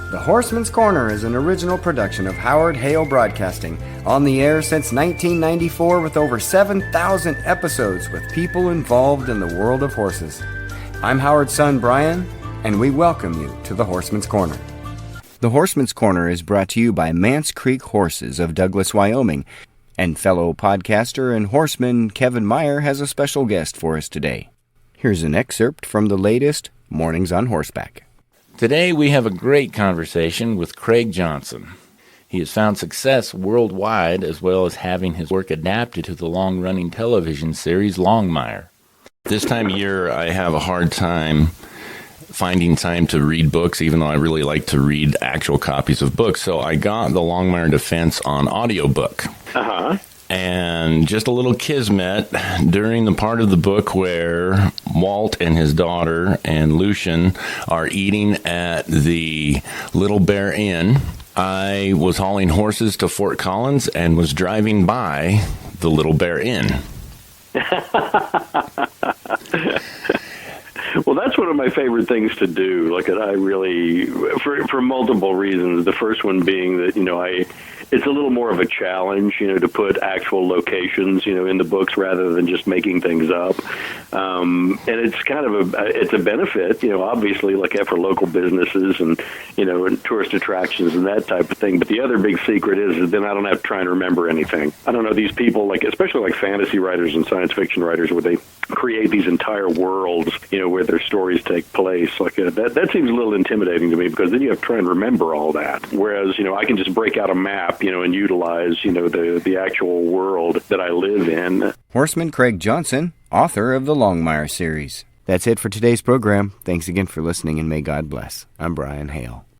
The Horseman's Corner is an original production of Howard Hale Broadcasting, on the air since 1994 with over 7,000 episodes with people involved in the world of horses. I'm Howard's son, Brian, and we welcome you to The Horseman's Corner. The Horseman's Corner is brought to you by Mance Creek Horses of Douglas, Wyoming, and fellow podcaster and horseman Kevin Meyer has a special guest for us today. Here's an excerpt from the latest Mornings on Horseback. Today we have a great conversation with Craig Johnson. He has found success worldwide as well as having his work adapted to the long-running television series Longmire. This time of year I have a hard time finding time to read books, even though I really like to read actual copies of books. So I got the Longmire Defense on audiobook. And just a little kismet, during the part of the book where Walt and his daughter and Lucian are eating at the Little Bear Inn, I was hauling horses to Fort Collins and was driving by the Little Bear Inn. Well, that's one of my favorite things to do. Like, I really, for multiple reasons. The first one being that, it's a little more of a challenge, to put actual locations, in the books rather than just making things up. And it's kind of it's a benefit, obviously, like for local businesses and, and tourist attractions and that type of thing. But the other big secret is then I don't have to try and remember anything. I don't know, these people, especially like fantasy writers and science fiction writers, where they create these entire worlds, where their stories take place. That seems a little intimidating to me, because then you have to try and remember all that. Whereas, I can just break out a map, and utilize, the actual world that I live in. Horseman Craig Johnson, author of the Longmire series. That's it for today's program. Thanks again for listening, and may God bless. I'm Brian Hale.